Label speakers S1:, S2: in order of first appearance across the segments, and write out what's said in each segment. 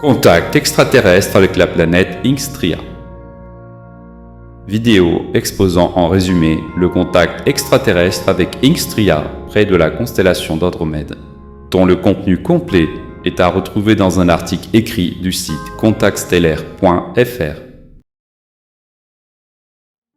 S1: Contact extraterrestre avec la planète Ingstria. Vidéo exposant en résumé le contact extraterrestre avec Ingstria près de la constellation d'Andromède, dont le contenu complet est à retrouver dans un article écrit du site contactstellaire.fr.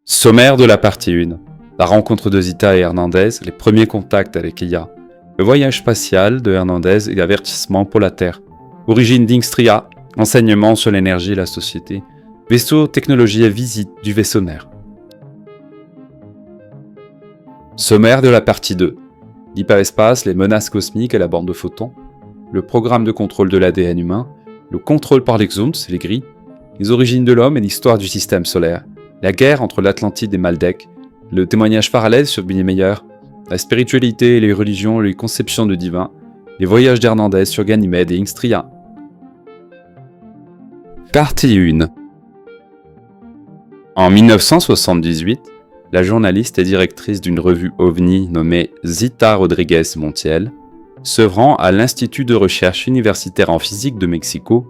S1: Sommaire de la partie 1. La rencontre de Zita et Hernandez, les premiers contacts avec IA, le voyage spatial de Hernandez et avertissement pour la Terre, origine d'Ingstria, enseignement sur l'énergie et la société, vaisseau, technologie et visite du vaisseau mère. Sommaire de la partie 2. L'hyperespace, les menaces cosmiques et la bande de photons, le programme de contrôle de l'ADN humain, le contrôle par l'exomes, les grilles, les origines de l'homme et l'histoire du système solaire, la guerre entre l'Atlantide et Maldek, le témoignage parallèle sur Billy Meyer, la spiritualité et les religions et les conceptions de divin, les voyages d'Hernandez sur Ganymède et Ingstria. Partie 1. En 1978, la journaliste et directrice d'une revue OVNI nommée Zita Rodriguez Montiel se rend à l'Institut de recherche universitaire en physique de Mexico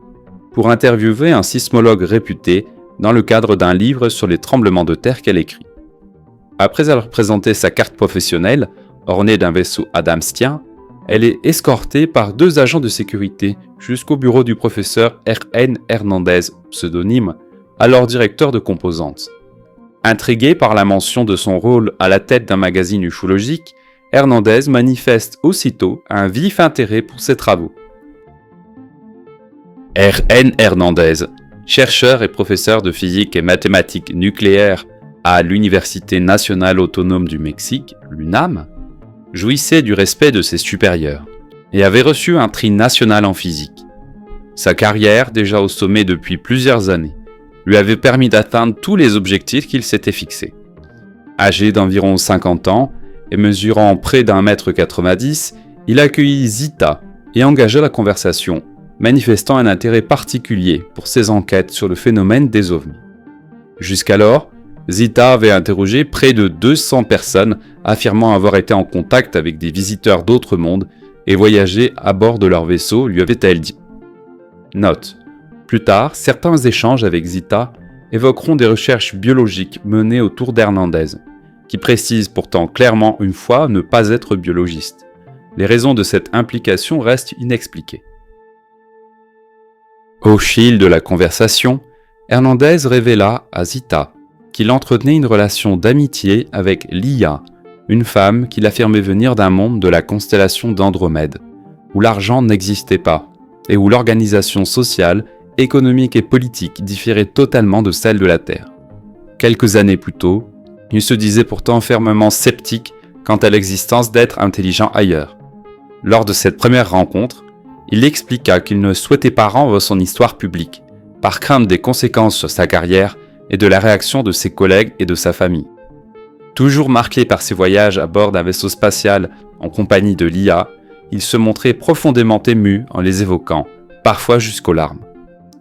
S1: pour interviewer un sismologue réputé dans le cadre d'un livre sur les tremblements de terre qu'elle écrit. Après avoir présenté sa carte professionnelle, ornée d'un vaisseau adamstien, elle est escortée par 2 agents de sécurité jusqu'au bureau du professeur R.N. Hernandez, pseudonyme, alors directeur de composantes. Intrigué par la mention de son rôle à la tête d'un magazine ufologique, Hernandez manifeste aussitôt un vif intérêt pour ses travaux. R.N. Hernandez, chercheur et professeur de physique et mathématiques nucléaires à l'Université nationale autonome du Mexique, l'UNAM, jouissait du respect de ses supérieurs et avait reçu un prix national en physique. Sa carrière, déjà au sommet depuis plusieurs années, lui avait permis d'atteindre tous les objectifs qu'il s'était fixés. Âgé d'environ 50 ans et mesurant près d'1,90 m, il accueillit Zita et engagea la conversation, manifestant un intérêt particulier pour ses enquêtes sur le phénomène des ovnis. Jusqu'alors, Zita avait interrogé près de 200 personnes affirmant avoir été en contact avec des visiteurs d'autres mondes et voyagé à bord de leur vaisseau, lui avait-elle dit. Note. Plus tard, certains échanges avec Zita évoqueront des recherches biologiques menées autour d'Hernandez, qui précise pourtant clairement une fois ne pas être biologiste. Les raisons de cette implication restent inexpliquées. Au fil de la conversation, Hernandez révéla à Zita qu'il entretenait une relation d'amitié avec Lia, une femme qu'il affirmait venir d'un monde de la constellation d'Andromède, où l'argent n'existait pas, et où l'organisation sociale, économique et politique différait totalement de celle de la Terre. Quelques années plus tôt, il se disait pourtant fermement sceptique quant à l'existence d'êtres intelligents ailleurs. Lors de cette première rencontre, il expliqua qu'il ne souhaitait pas rendre son histoire publique, par crainte des conséquences sur sa carrière et de la réaction de ses collègues et de sa famille. Toujours marqué par ses voyages à bord d'un vaisseau spatial en compagnie de l'IA, il se montrait profondément ému en les évoquant, parfois jusqu'aux larmes.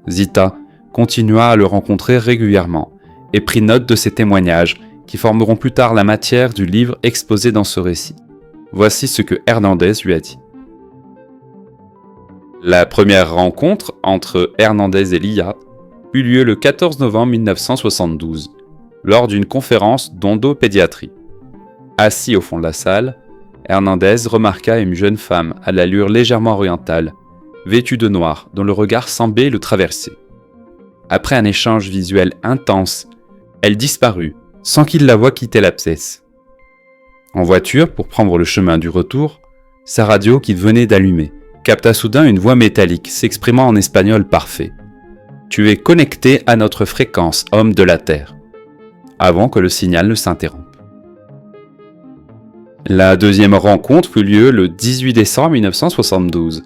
S1: Zita continua à le rencontrer régulièrement et prit note de ses témoignages qui formeront plus tard la matière du livre exposé dans ce récit. Voici ce que Hernandez lui a dit. La première rencontre entre Hernandez et l'IA eut lieu le 14 novembre 1972, lors d'une conférence d'ondopédiatrie. Assis au fond de la salle, Hernandez remarqua une jeune femme à l'allure légèrement orientale, vêtue de noir, dont le regard semblait le traverser. Après un échange visuel intense, elle disparut, sans qu'il la voie quitter l'abscesse. En voiture, pour prendre le chemin du retour, sa radio qu'il venait d'allumer capta soudain une voix métallique s'exprimant en espagnol parfait. « Tu es connecté à notre fréquence, homme de la Terre », avant que le signal ne s'interrompe. La deuxième rencontre eut lieu le 18 décembre 1972,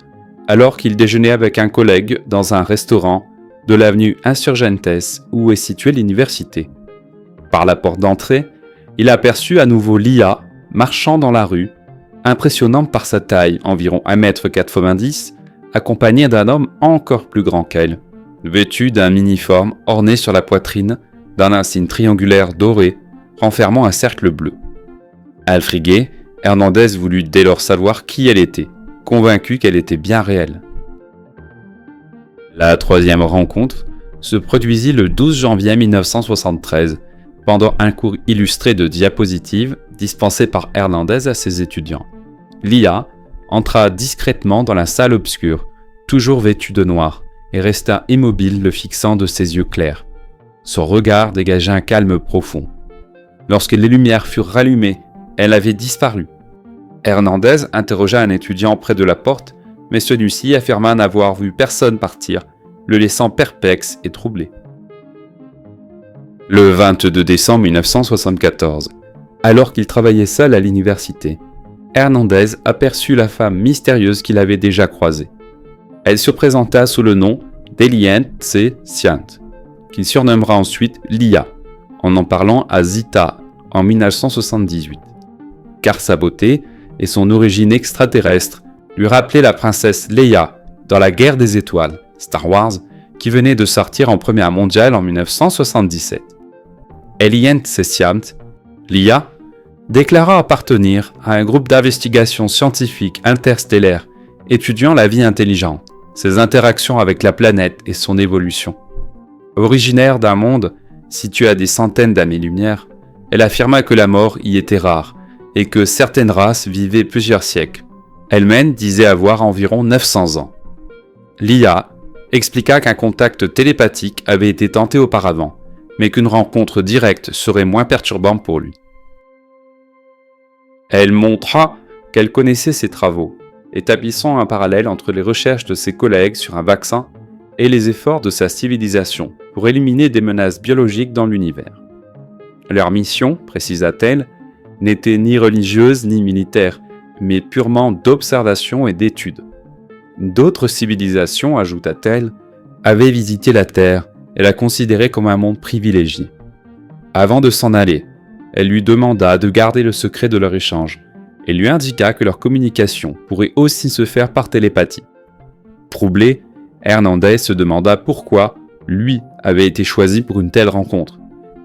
S1: alors qu'il déjeunait avec un collègue dans un restaurant de l'avenue Insurgentes où est située l'université. Par la porte d'entrée, il aperçut à nouveau Lia marchant dans la rue, impressionnante par sa taille, environ 1,90 m, accompagnée d'un homme encore plus grand qu'elle, vêtu d'un uniforme orné sur la poitrine d'un insigne triangulaire doré renfermant un cercle bleu. Intrigué, Hernandez voulut dès lors savoir qui elle était, convaincu qu'elle était bien réelle. La troisième rencontre se produisit le 12 janvier 1973 pendant un cours illustré de diapositives dispensé par Hernandez à ses étudiants. Lia entra discrètement dans la salle obscure, toujours vêtue de noir, et resta immobile le fixant de ses yeux clairs. Son regard dégageait un calme profond. Lorsque les lumières furent rallumées, elle avait disparu. Hernandez interrogea un étudiant près de la porte, mais celui-ci affirma n'avoir vu personne partir, le laissant perplexe et troublé. Le 22 décembre 1974, alors qu'il travaillait seul à l'université, Hernandez aperçut la femme mystérieuse qu'il avait déjà croisée. Elle se présenta sous le nom d'Eliane Tsesiant, qu'il surnommera ensuite Lia, en parlant à Zita en 1978, car sa beauté et son origine extraterrestre lui rappelaient la princesse Leia dans la Guerre des Étoiles, Star Wars, qui venait de sortir en première mondiale en 1977. Eliane Tsesiant, Lia, déclara appartenir à un groupe d'investigation scientifique interstellaire étudiant la vie intelligente, ses interactions avec la planète et son évolution. Originaire d'un monde situé à des centaines d'années-lumière, elle affirma que la mort y était rare et que certaines races vivaient plusieurs siècles. Elle-même disait avoir environ 900 ans. Lia expliqua qu'un contact télépathique avait été tenté auparavant, mais qu'une rencontre directe serait moins perturbante pour lui. Elle montra qu'elle connaissait ses travaux, établissant un parallèle entre les recherches de ses collègues sur un vaccin et les efforts de sa civilisation pour éliminer des menaces biologiques dans l'univers. Leur mission, précisa-t-elle, n'était ni religieuse ni militaire, mais purement d'observation et d'étude. D'autres civilisations, ajouta-t-elle, avaient visité la Terre et la considéraient comme un monde privilégié. Avant de s'en aller, elle lui demanda de garder le secret de leur échange et lui indiqua que leur communication pourrait aussi se faire par télépathie. Troublé, Hernandez se demanda pourquoi lui avait été choisi pour une telle rencontre,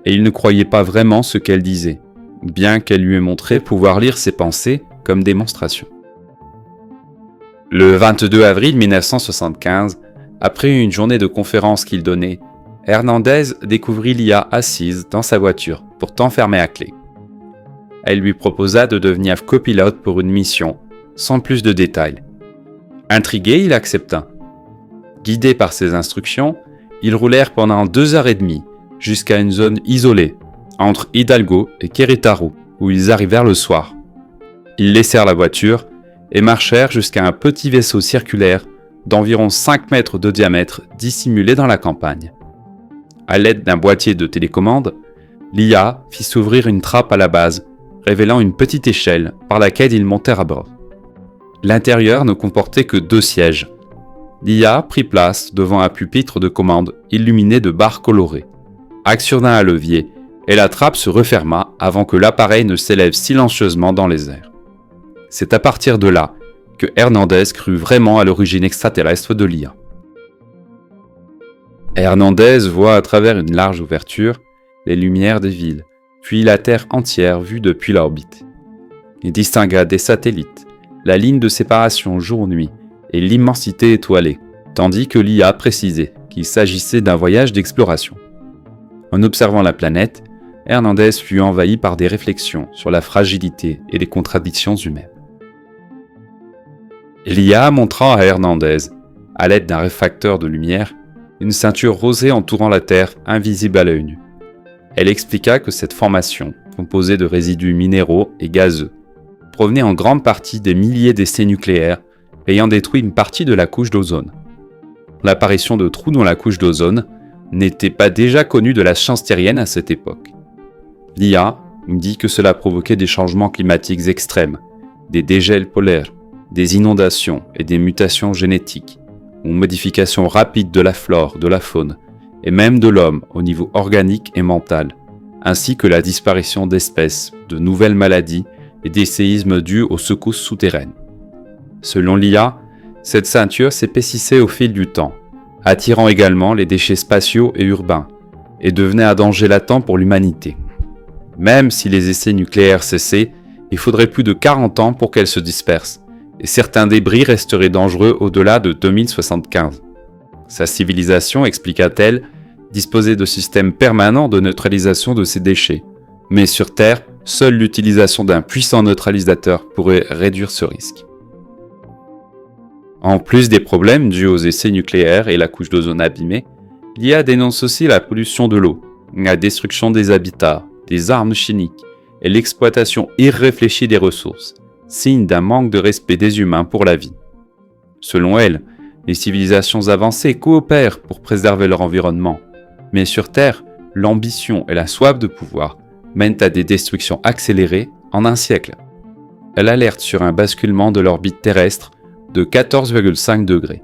S1: et il ne croyait pas vraiment ce qu'elle disait, bien qu'elle lui ait montré pouvoir lire ses pensées comme démonstration. Le 22 avril 1975, après une journée de conférence qu'il donnait, Hernandez découvrit Lia assise dans sa voiture, pourtant fermée à clé. Elle lui proposa de devenir copilote pour une mission, sans plus de détails. Intrigué, il accepta. Guidés par ses instructions, ils roulèrent pendant 2h30 jusqu'à une zone isolée, entre Hidalgo et Querétaro, où ils arrivèrent le soir. Ils laissèrent la voiture et marchèrent jusqu'à un petit vaisseau circulaire d'environ 5 mètres de diamètre dissimulé dans la campagne. À l'aide d'un boîtier de télécommande, Lia fit s'ouvrir une trappe à la base, révélant une petite échelle par laquelle ils montèrent à bord. L'intérieur ne comportait que 2 sièges. Lia prit place devant un pupitre de commande illuminé de barres colorées, actionna un levier et la trappe se referma avant que l'appareil ne s'élève silencieusement dans les airs. C'est à partir de là que Hernandez crut vraiment à l'origine extraterrestre de Lia. Hernandez voit à travers une large ouverture les lumières des villes, puis la Terre entière vue depuis l'orbite. Il distingua des satellites, la ligne de séparation jour-nuit et l'immensité étoilée, tandis que Lia précisait qu'il s'agissait d'un voyage d'exploration. En observant la planète, Hernandez fut envahi par des réflexions sur la fragilité et les contradictions humaines. Lia montra à Hernandez, à l'aide d'un réfracteur de lumière, une ceinture rosée entourant la Terre invisible à l'œil nu. Elle expliqua que cette formation, composée de résidus minéraux et gazeux, provenait en grande partie des milliers d'essais nucléaires ayant détruit une partie de la couche d'ozone. L'apparition de trous dans la couche d'ozone n'était pas déjà connue de la science terrienne à cette époque. Lia dit que cela provoquait des changements climatiques extrêmes, des dégels polaires, des inondations et des mutations génétiques, ou modifications rapides de la flore, de la faune, et même de l'homme au niveau organique et mental, ainsi que la disparition d'espèces, de nouvelles maladies et des séismes dus aux secousses souterraines. Selon Lia, cette ceinture s'épaississait au fil du temps, attirant également les déchets spatiaux et urbains, et devenait un danger latent pour l'humanité. Même si les essais nucléaires cessaient, il faudrait plus de 40 ans pour qu'elle se disperse, et certains débris resteraient dangereux au-delà de 2075. Sa civilisation, expliqua-t-elle, disposait de systèmes permanents de neutralisation de ses déchets. Mais sur Terre, seule l'utilisation d'un puissant neutralisateur pourrait réduire ce risque. En plus des problèmes dus aux essais nucléaires et la couche d'ozone abîmée, l'IA dénonce aussi la pollution de l'eau, la destruction des habitats, des armes chimiques et l'exploitation irréfléchie des ressources, signe d'un manque de respect des humains pour la vie. Selon elle, les civilisations avancées coopèrent pour préserver leur environnement, mais sur Terre, l'ambition et la soif de pouvoir mènent à des destructions accélérées en un siècle. Elle alerte sur un basculement de l'orbite terrestre de 14,5 degrés,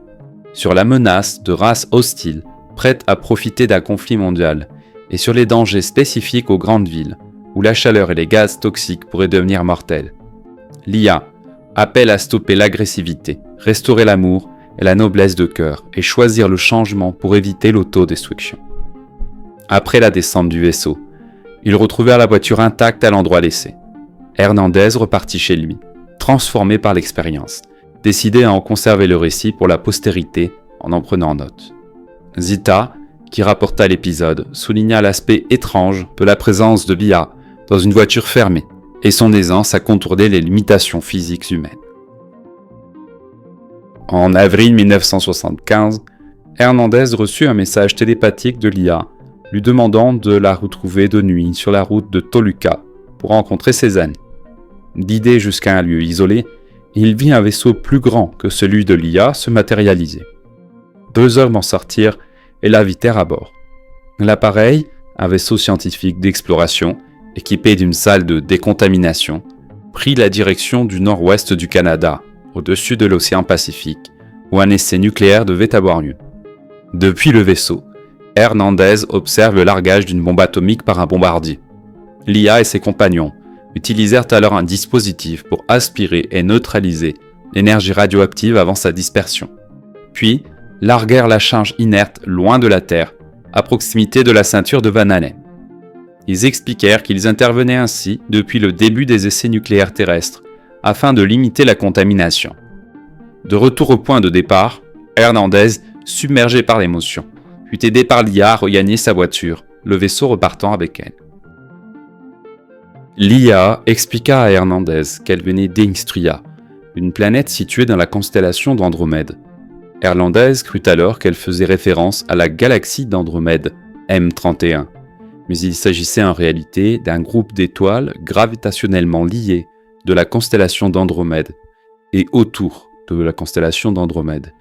S1: sur la menace de races hostiles prêtes à profiter d'un conflit mondial et sur les dangers spécifiques aux grandes villes, où la chaleur et les gaz toxiques pourraient devenir mortels. L'IA appelle à stopper l'agressivité, restaurer l'amour et la noblesse de cœur et choisir le changement pour éviter l'autodestruction. Après la descente du vaisseau, ils retrouvèrent la voiture intacte à l'endroit laissé. Hernandez repartit chez lui, transformé par l'expérience, décidé à en conserver le récit pour la postérité en prenant note. Zita, qui rapporta l'épisode, souligna l'aspect étrange de la présence de l'IA dans une voiture fermée et son aisance à contourner les limitations physiques humaines. En avril 1975, Hernandez reçut un message télépathique de l'IA lui demandant de la retrouver de nuit sur la route de Toluca pour rencontrer ses amis. Guidé jusqu'à un lieu isolé, il vit un vaisseau plus grand que celui de l'IA se matérialiser. 2 hommes en sortirent et l'invitèrent à bord. L'appareil, un vaisseau scientifique d'exploration, équipé d'une salle de décontamination, prit la direction du nord-ouest du Canada, au-dessus de l'océan Pacifique, où un essai nucléaire devait avoir lieu. Depuis le vaisseau, Hernandez observe le largage d'une bombe atomique par un bombardier. L'IA et ses compagnons utilisèrent alors un dispositif pour aspirer et neutraliser l'énergie radioactive avant sa dispersion. Puis, larguèrent la charge inerte loin de la Terre, à proximité de la ceinture de Van Allen. Ils expliquèrent qu'ils intervenaient ainsi depuis le début des essais nucléaires terrestres, afin de limiter la contamination. De retour au point de départ, Hernandez, submergé par l'émotion, fut aidé par l'IA à regagner sa voiture, le vaisseau repartant avec elle. L'IA expliqua à Hernandez qu'elle venait d'Ingstria, une planète située dans la constellation d'Andromède. Hernandez crut alors qu'elle faisait référence à la galaxie d'Andromède, M31, mais il s'agissait en réalité d'un groupe d'étoiles gravitationnellement liées de la constellation d'Andromède et autour de la constellation d'Andromède,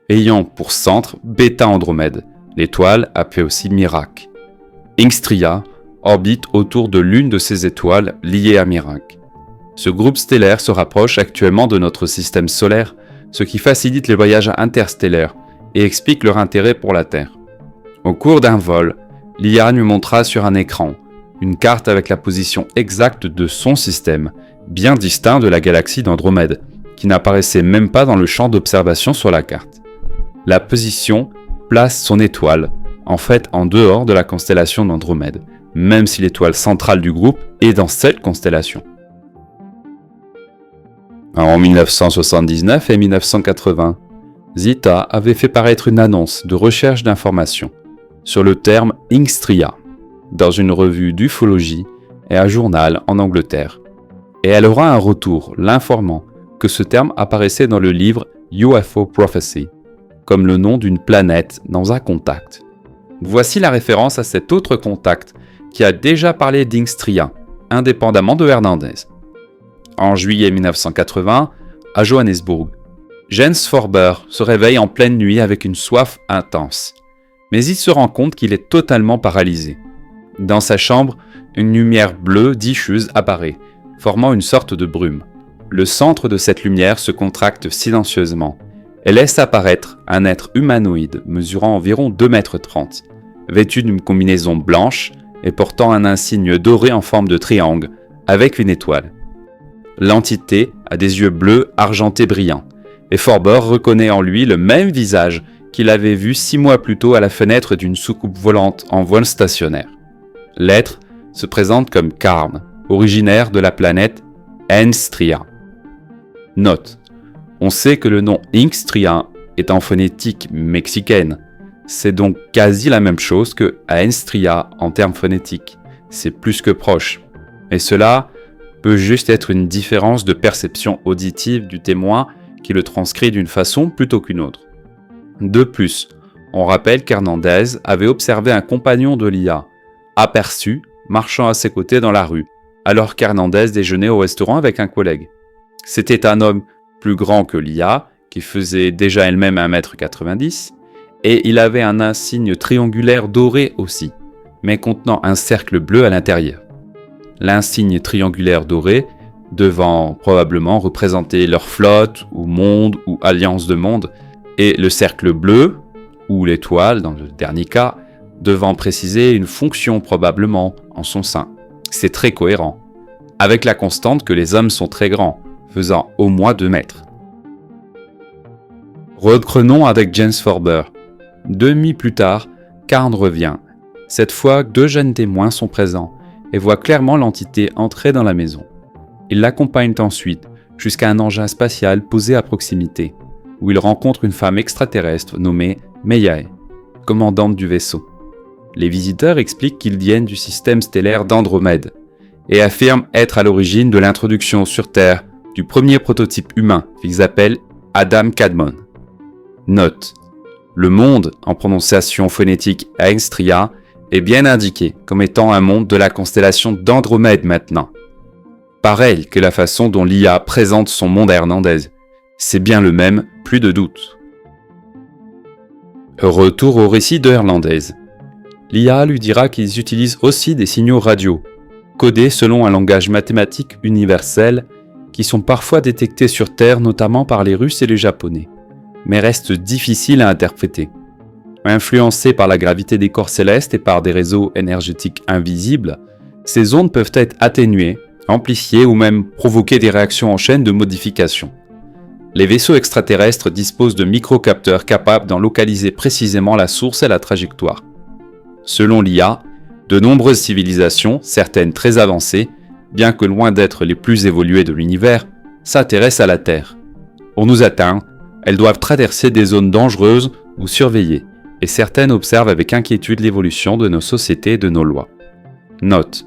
S1: ayant pour centre Beta Andromède, l'étoile appelée aussi Mirac. Ingstria orbite autour de l'une de ces étoiles liées à Mirac. Ce groupe stellaire se rapproche actuellement de notre système solaire, ce qui facilite les voyages interstellaires et explique leur intérêt pour la Terre. Au cours d'un vol, l'IA nous montra sur un écran une carte avec la position exacte de son système, bien distinct de la galaxie d'Andromède, qui n'apparaissait même pas dans le champ d'observation sur la carte. La position place son étoile, en fait en dehors de la constellation d'Andromède, même si l'étoile centrale du groupe est dans cette constellation. En 1979 et 1980, Zita avait fait paraître une annonce de recherche d'informations sur le terme Ingstria dans une revue d'ufologie et un journal en Angleterre, et elle aura un retour l'informant que ce terme apparaissait dans le livre UFO Prophecy, comme le nom d'une planète dans un contact. Voici la référence à cet autre contact qui a déjà parlé d'Ingstria, indépendamment de Hernandez. En juillet 1980, à Johannesburg, Jens Forber se réveille en pleine nuit avec une soif intense, mais il se rend compte qu'il est totalement paralysé. Dans sa chambre, une lumière bleue diffuse apparaît, formant une sorte de brume. Le centre de cette lumière se contracte silencieusement et laisse apparaître un être humanoïde mesurant environ 2,30 m, vêtu d'une combinaison blanche et portant un insigne doré en forme de triangle avec une étoile. L'entité a des yeux bleus argentés brillants, et Forber reconnaît en lui le même visage qu'il avait vu 6 mois plus tôt à la fenêtre d'une soucoupe volante en vol stationnaire. L'être se présente comme Karn, originaire de la planète Ingstria. Note: on sait que le nom Ingstria est en phonétique mexicaine, C'est donc quasi la même chose que Aenstria en termes phonétiques. C'est plus que proche. Et cela peut juste être une différence de perception auditive du témoin qui le transcrit d'une façon plutôt qu'une autre. De plus, on rappelle qu'Hernandez avait observé un compagnon de Lia, aperçu, marchant à ses côtés dans la rue, alors qu'Hernandez déjeunait au restaurant avec un collègue. C'était un homme plus grand que Lia, qui faisait déjà elle-même 1m90, et il avait un insigne triangulaire doré aussi, mais contenant un cercle bleu à l'intérieur. L'insigne triangulaire doré devant probablement représenter leur flotte, ou monde, ou alliance de monde, et le cercle bleu, ou l'étoile dans le dernier cas, devant préciser une fonction probablement en son sein. C'est très cohérent, avec la constante que les hommes sont très grands, faisant au moins 2 mètres. Reprenons avec James Forber. 2 nuits plus tard, Carnes revient. Cette fois, 2 jeunes témoins sont présents et voient clairement l'entité entrer dans la maison. Ils l'accompagnent ensuite jusqu'à un engin spatial posé à proximité, où ils rencontrent une femme extraterrestre nommée Meyae, commandante du vaisseau. Les visiteurs expliquent qu'ils viennent du système stellaire d'Andromède et affirment être à l'origine de l'introduction sur Terre du premier prototype humain qu'ils appellent Adam Kadmon. Note: le monde, en prononciation phonétique Aenstria, est bien indiqué comme étant un monde de la constellation d'Andromède maintenant. Pareil que la façon dont l'IA présente son monde à Hernandez. C'est bien le même, plus de doute. Retour au récit de Hernandez. L'IA lui dira qu'ils utilisent aussi des signaux radio, codés selon un langage mathématique universel, qui sont parfois détectés sur Terre notamment par les Russes et les Japonais, mais restent difficiles à interpréter. Influencés par la gravité des corps célestes et par des réseaux énergétiques invisibles, ces ondes peuvent être atténuées, amplifiées ou même provoquer des réactions en chaîne de modification. Les vaisseaux extraterrestres disposent de microcapteurs capables d'en localiser précisément la source et la trajectoire. Selon l'IA, de nombreuses civilisations, certaines très avancées, bien que loin d'être les plus évoluées de l'univers, s'intéressent à la Terre. Pour nous atteindre, elles doivent traverser des zones dangereuses ou surveillées, et certaines observent avec inquiétude l'évolution de nos sociétés et de nos lois. Note: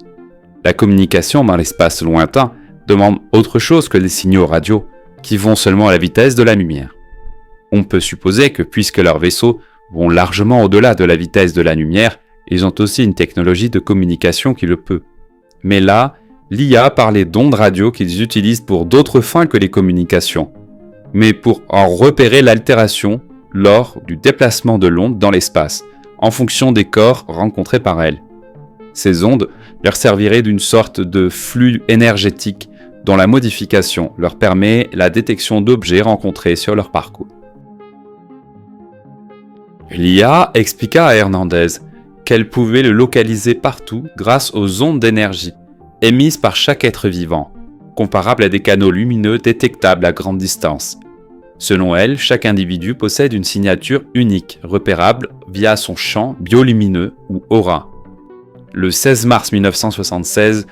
S1: la communication dans l'espace lointain demande autre chose que des signaux radio, qui vont seulement à la vitesse de la lumière. On peut supposer que puisque leurs vaisseaux vont largement au-delà de la vitesse de la lumière, ils ont aussi une technologie de communication qui le peut. Mais là, l'IA parlait d'ondes radio qu'ils utilisent pour d'autres fins que les communications, mais pour en repérer l'altération lors du déplacement de l'onde dans l'espace, en fonction des corps rencontrés par elle. Ces ondes leur serviraient d'une sorte de flux énergétique dont la modification leur permet la détection d'objets rencontrés sur leur parcours. L'IA expliqua à Hernandez qu'elle pouvait le localiser partout grâce aux ondes d'énergie émises par chaque être vivant, comparables à des canaux lumineux détectables à grande distance. Selon elle, chaque individu possède une signature unique, repérable via son champ biolumineux ou aura. Le 16 mars 1976,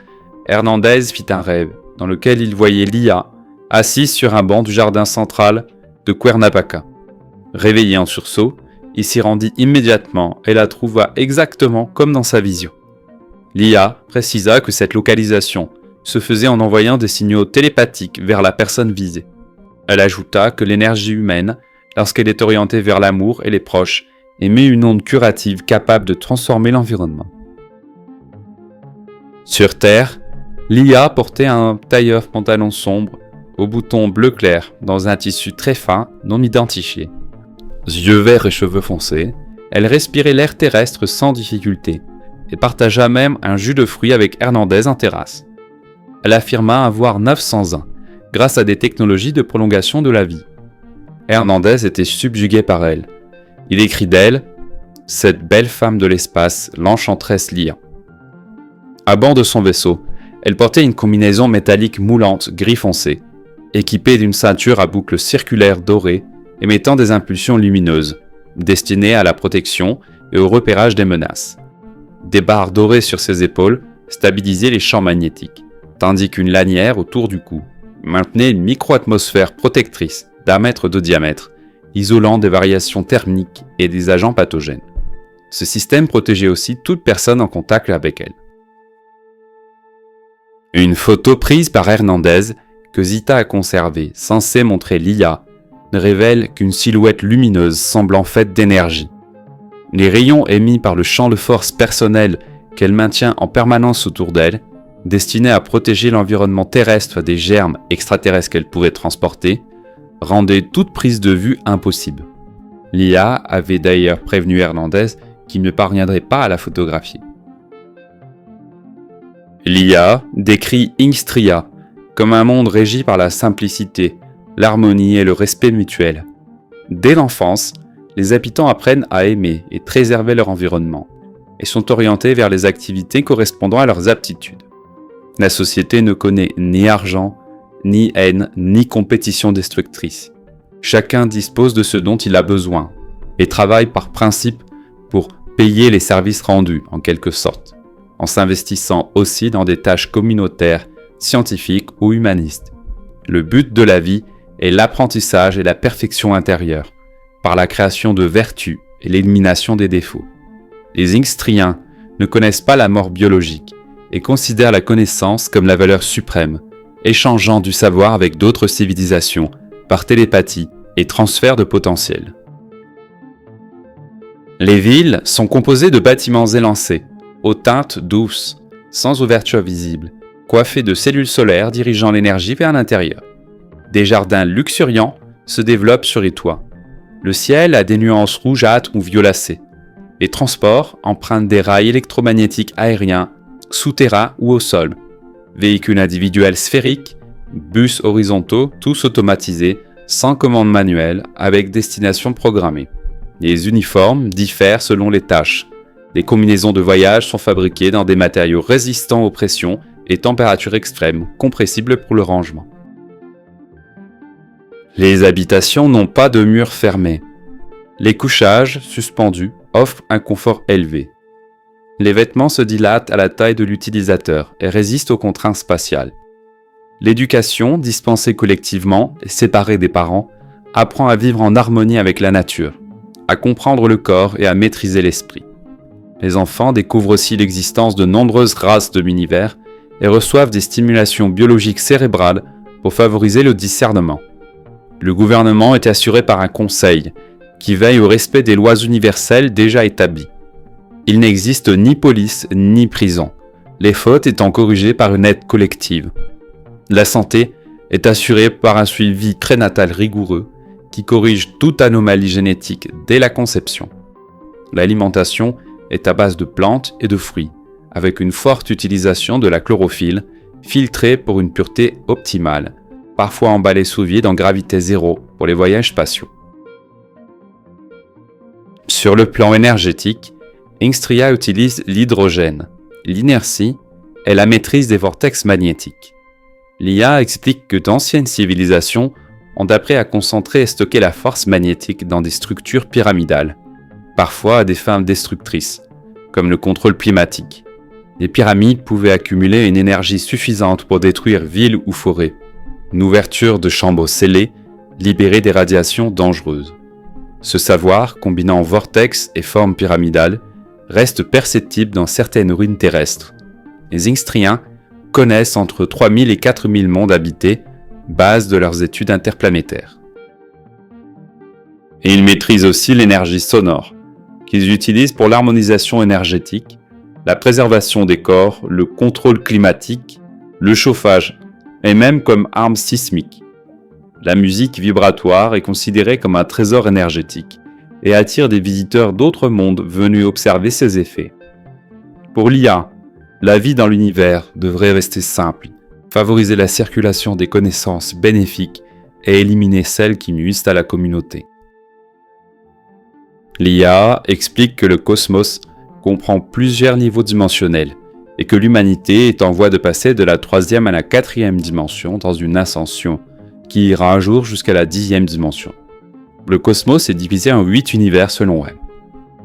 S1: Hernandez fit un rêve dans lequel il voyait l'IA assise sur un banc du jardin central de Cuernavaca. Réveillé en sursaut, il s'y rendit immédiatement et la trouva exactement comme dans sa vision. L'IA précisa que cette localisation se faisait en envoyant des signaux télépathiques vers la personne visée. Elle ajouta que l'énergie humaine, lorsqu'elle est orientée vers l'amour et les proches, émet une onde curative capable de transformer l'environnement. Sur Terre, l'IA portait un tailleur pantalon sombre, au bouton bleu clair, dans un tissu très fin, non identifié. Yeux verts et cheveux foncés, elle respirait l'air terrestre sans difficulté, et partagea même un jus de fruits avec Hernandez en terrasse. Elle affirma avoir 900 ans, grâce à des technologies de prolongation de la vie. Hernandez était subjugué par elle. Il écrit d'elle « Cette belle femme de l'espace, l'enchanteresse Lia ». À bord de son vaisseau, elle portait une combinaison métallique moulante gris foncé, équipée d'une ceinture à boucles circulaires dorées émettant des impulsions lumineuses, destinées à la protection et au repérage des menaces. Des barres dorées sur ses épaules stabilisaient les champs magnétiques, tandis qu'une lanière autour du cou maintenait une micro-atmosphère protectrice d'1 mètre de diamètre isolant des variations thermiques et des agents pathogènes. Ce système protégeait aussi toute personne en contact avec elle. Une photo prise par Hernandez, que Zita a conservée, censée montrer Lia, ne révèle qu'une silhouette lumineuse semblant faite d'énergie. Les rayons émis par le champ de force personnel qu'elle maintient en permanence autour d'elle, destinés à protéger l'environnement terrestre des germes extraterrestres qu'elle pouvait transporter, rendaient toute prise de vue impossible. Lia avait d'ailleurs prévenu Hernandez qu'il ne parviendrait pas à la photographier. Lia décrit Ingstria comme un monde régi par la simplicité, l'harmonie et le respect mutuel. Dès l'enfance, les habitants apprennent à aimer et préserver leur environnement et sont orientés vers les activités correspondant à leurs aptitudes. La société ne connaît ni argent, ni haine, ni compétition destructrice. Chacun dispose de ce dont il a besoin et travaille par principe pour payer les services rendus, en quelque sorte, en s'investissant aussi dans des tâches communautaires, scientifiques ou humanistes. Le but de la vie est l'apprentissage et la perfection intérieure, par la création de vertus et l'élimination des défauts. Les Ingstriens ne connaissent pas la mort biologique et considèrent la connaissance comme la valeur suprême, échangeant du savoir avec d'autres civilisations par télépathie et transfert de potentiel. Les villes sont composées de bâtiments élancés, aux teintes douces, sans ouverture visible, coiffés de cellules solaires dirigeant l'énergie vers l'intérieur. Des jardins luxuriants se développent sur les toits. Le ciel a des nuances rougeâtres ou violacées. Les transports empruntent des rails électromagnétiques aériens, souterrains ou au sol. Véhicules individuels sphériques, bus horizontaux, tous automatisés, sans commande manuelle, avec destination programmée. Les uniformes diffèrent selon les tâches. Les combinaisons de voyage sont fabriquées dans des matériaux résistants aux pressions et températures extrêmes, compressibles pour le rangement. Les habitations n'ont pas de murs fermés. Les couchages, suspendus, offrent un confort élevé. Les vêtements se dilatent à la taille de l'utilisateur et résistent aux contraintes spatiales. L'éducation, dispensée collectivement et séparée des parents, apprend à vivre en harmonie avec la nature, à comprendre le corps et à maîtriser l'esprit. Les enfants découvrent aussi l'existence de nombreuses races de l'univers et reçoivent des stimulations biologiques cérébrales pour favoriser le discernement. Le gouvernement est assuré par un conseil qui veille au respect des lois universelles déjà établies. Il n'existe ni police ni prison, les fautes étant corrigées par une aide collective. La santé est assurée par un suivi prénatal rigoureux qui corrige toute anomalie génétique dès la conception. L'alimentation est à base de plantes et de fruits, avec une forte utilisation de la chlorophylle, filtrée pour une pureté optimale, parfois emballée sous vide en gravité zéro pour les voyages spatiaux. Sur le plan énergétique, Ingstria utilise l'hydrogène, l'inertie et la maîtrise des vortex magnétiques. Lia explique que d'anciennes civilisations ont appris à concentrer et stocker la force magnétique dans des structures pyramidales, parfois à des fins destructrices, comme le contrôle climatique. Les pyramides pouvaient accumuler une énergie suffisante pour détruire villes ou forêts. Une ouverture de chambre scellée libérait des radiations dangereuses. Ce savoir, combinant vortex et forme pyramidale, reste perceptible dans certaines ruines terrestres. Les Ingstriens connaissent entre 3000 et 4000 mondes habités, base de leurs études interplanétaires. Et ils maîtrisent aussi l'énergie sonore, qu'ils utilisent pour l'harmonisation énergétique, la préservation des corps, le contrôle climatique, le chauffage, et même comme arme sismique. La musique vibratoire est considérée comme un trésor énergétique et attire des visiteurs d'autres mondes venus observer ses effets. Pour l'IA, la vie dans l'univers devrait rester simple, favoriser la circulation des connaissances bénéfiques et éliminer celles qui nuisent à la communauté. L'IA explique que le cosmos comprend plusieurs niveaux dimensionnels et que l'humanité est en voie de passer de la 3e à la 4e dimension dans une ascension qui ira un jour jusqu'à la 10e dimension. Le cosmos est divisé en 8 univers selon elle.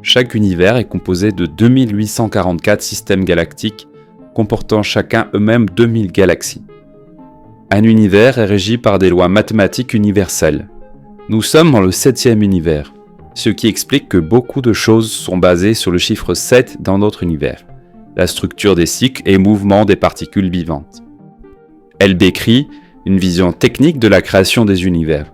S1: Chaque univers est composé de 2844 systèmes galactiques comportant chacun eux-mêmes 2000 galaxies. Un univers est régi par des lois mathématiques universelles. Nous sommes dans le 7e univers, ce qui explique que beaucoup de choses sont basées sur le chiffre 7 dans notre univers, la structure des cycles et mouvements des particules vivantes. Elle décrit une vision technique de la création des univers.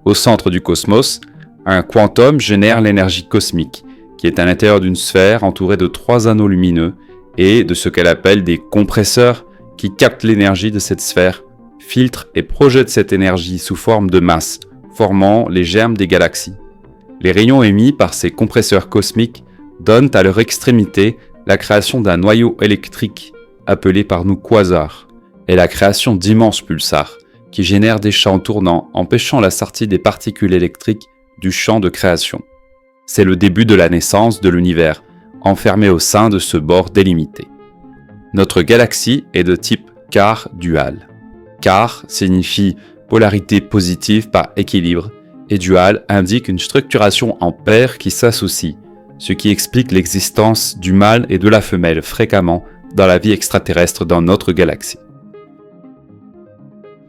S1: Au centre du cosmos, un quantum génère l'énergie cosmique, qui est à l'intérieur d'une sphère entourée de 3 anneaux lumineux et de ce qu'elle appelle des compresseurs qui captent l'énergie de cette sphère, filtrent et projettent cette énergie sous forme de masse, formant les germes des galaxies. Les rayons émis par ces compresseurs cosmiques donnent à leur extrémité la création d'un noyau électrique, appelé par nous quasar, et la création d'immenses pulsars, qui génèrent des champs tournants empêchant la sortie des particules électriques du champ de création. C'est le début de la naissance de l'univers, enfermé au sein de ce bord délimité. Notre galaxie est de type quart dual. Quart signifie polarité positive par équilibre, et dual indique une structuration en paire qui s'associe, ce qui explique l'existence du mâle et de la femelle fréquemment dans la vie extraterrestre dans notre galaxie.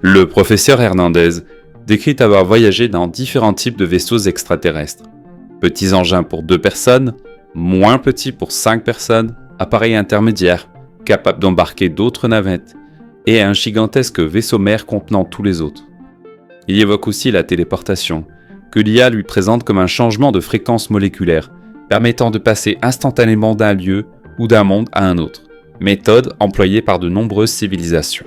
S1: Le professeur Hernandez décrit avoir voyagé dans différents types de vaisseaux extraterrestres. Petits engins pour 2 personnes, moins petits pour 5 personnes, appareils intermédiaires, capables d'embarquer d'autres navettes, et un gigantesque vaisseau mère contenant tous les autres. Il évoque aussi la téléportation, que l'IA lui présente comme un changement de fréquence moléculaire, permettant de passer instantanément d'un lieu ou d'un monde à un autre, méthode employée par de nombreuses civilisations.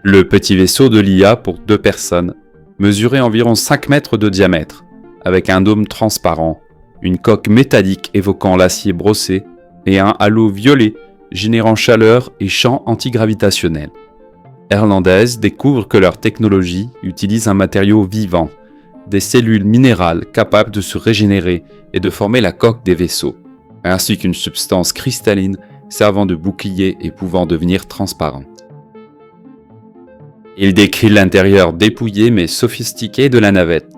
S1: Le petit vaisseau de l'IA pour 2 personnes mesurait environ 5 mètres de diamètre, avec un dôme transparent, une coque métallique évoquant l'acier brossé et un halo violet générant chaleur et champ antigravitationnel. Hernandez découvre que leur technologie utilise un matériau vivant, des cellules minérales capables de se régénérer et de former la coque des vaisseaux, ainsi qu'une substance cristalline servant de bouclier et pouvant devenir transparente. Il décrit l'intérieur dépouillé mais sophistiqué de la navette,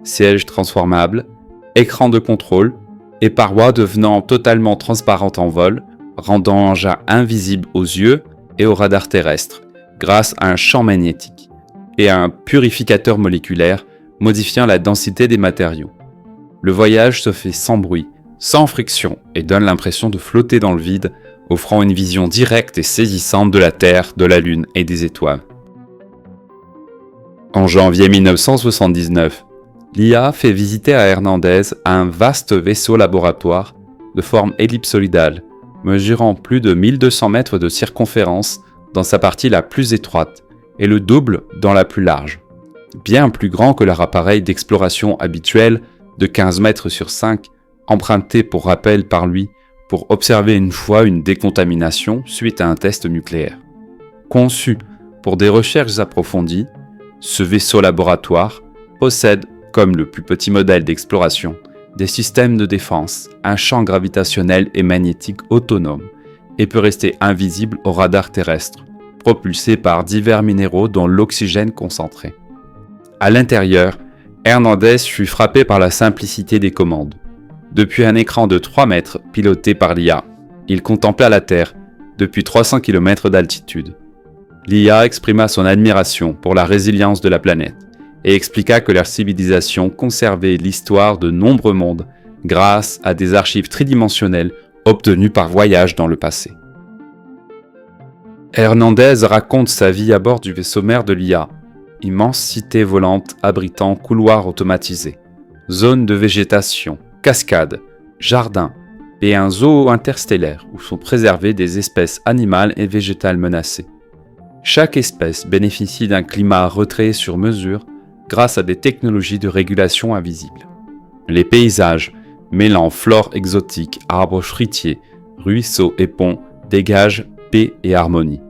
S1: siège transformable, écran de contrôle et parois devenant totalement transparentes en vol, rendant l'engin invisible aux yeux et au radar terrestre, grâce à un champ magnétique, et à un purificateur moléculaire modifiant la densité des matériaux. Le voyage se fait sans bruit, sans friction, et donne l'impression de flotter dans le vide, offrant une vision directe et saisissante de la Terre, de la Lune et des étoiles. En janvier 1979, l'IA fait visiter à Hernandez un vaste vaisseau laboratoire de forme ellipsoïdale, mesurant plus de 1200 mètres de circonférence dans sa partie la plus étroite et le double dans la plus large. Bien plus grand que leur appareil d'exploration habituel de 15 mètres sur 5, emprunté pour rappel par lui pour observer une fois une décontamination suite à un test nucléaire. Conçu pour des recherches approfondies, ce vaisseau laboratoire possède, comme le plus petit modèle d'exploration, des systèmes de défense, un champ gravitationnel et magnétique autonome, et peut rester invisible au radar terrestre, propulsé par divers minéraux dont l'oxygène concentré. À l'intérieur, Hernandez fut frappé par la simplicité des commandes. Depuis un écran de 3 mètres piloté par l'IA, il contempla la Terre depuis 300 km d'altitude. L'IA exprima son admiration pour la résilience de la planète et expliqua que leur civilisation conservait l'histoire de nombreux mondes grâce à des archives tridimensionnelles obtenues par voyage dans le passé. Hernandez raconte sa vie à bord du vaisseau mère de l'IA, immense cité volante abritant couloirs automatisés, zones de végétation, cascades, jardins et un zoo interstellaire où sont préservées des espèces animales et végétales menacées. Chaque espèce bénéficie d'un climat recréé sur mesure grâce à des technologies de régulation invisibles. Les paysages, mêlant flore exotique, arbres fruitiers, ruisseaux et ponts, dégagent paix et harmonie.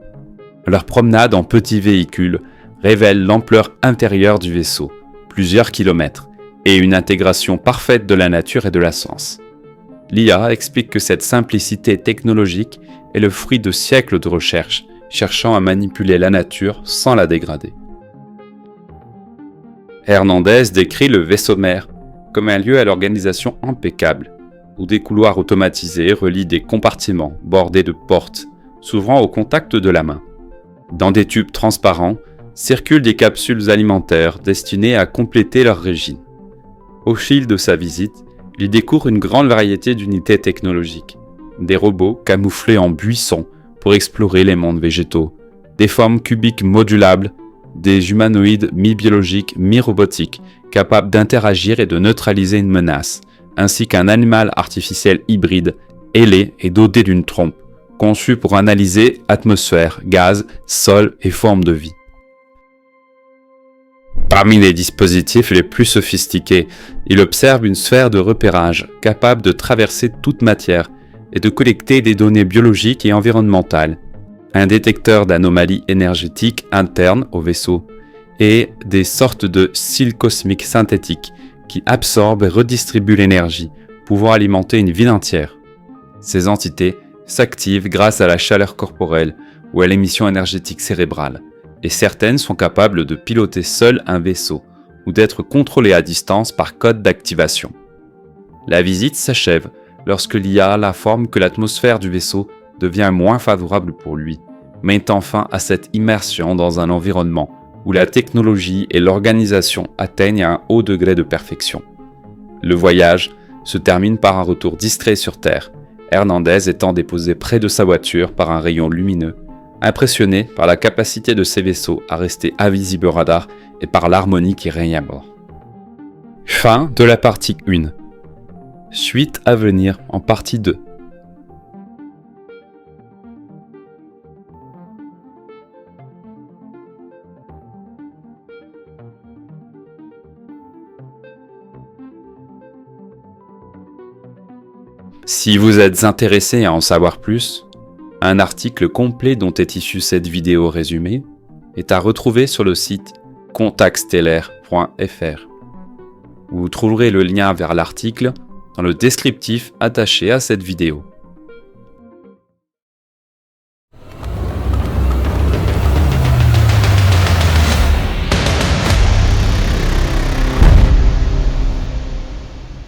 S1: Leur promenade en petits véhicules révèle l'ampleur intérieure du vaisseau, plusieurs kilomètres, et une intégration parfaite de la nature et de la science. L'IA explique que cette simplicité technologique est le fruit de siècles de recherche, cherchant à manipuler la nature sans la dégrader. Hernandez décrit le vaisseau mère comme un lieu à l'organisation impeccable, où des couloirs automatisés relient des compartiments bordés de portes, s'ouvrant au contact de la main. Dans des tubes transparents, circulent des capsules alimentaires destinées à compléter leur régime. Au fil de sa visite, il découvre une grande variété d'unités technologiques. Des robots camouflés en buissons pour explorer les mondes végétaux, des formes cubiques modulables, des humanoïdes mi-biologiques, mi-robotiques, capables d'interagir et de neutraliser une menace, ainsi qu'un animal artificiel hybride, ailé et doté d'une trompe, conçu pour analyser atmosphère, gaz, sol et formes de vie. Parmi les dispositifs les plus sophistiqués, il observe une sphère de repérage capable de traverser toute matière et de collecter des données biologiques et environnementales, un détecteur d'anomalies énergétiques internes au vaisseau et des sortes de cils cosmiques synthétiques qui absorbent et redistribuent l'énergie, pouvant alimenter une ville entière. Ces entités s'activent grâce à la chaleur corporelle ou à l'émission énergétique cérébrale, et certaines sont capables de piloter seules un vaisseau ou d'être contrôlées à distance par code d'activation. La visite s'achève lorsque l'IA la forme que l'atmosphère du vaisseau devient moins favorable pour lui, mettant fin à cette immersion dans un environnement où la technologie et l'organisation atteignent un haut degré de perfection. Le voyage se termine par un retour distrait sur Terre, Hernandez étant déposé près de sa voiture par un rayon lumineux, impressionné par la capacité de ces vaisseaux à rester invisibles au radar et par l'harmonie qui règne à bord. Fin de la partie 1. Suite à venir en partie 2. Si vous êtes intéressé à en savoir plus, un article complet dont est issue cette vidéo résumée est à retrouver sur le site contactstellaire.fr. Vous trouverez le lien vers l'article dans le descriptif attaché à cette vidéo.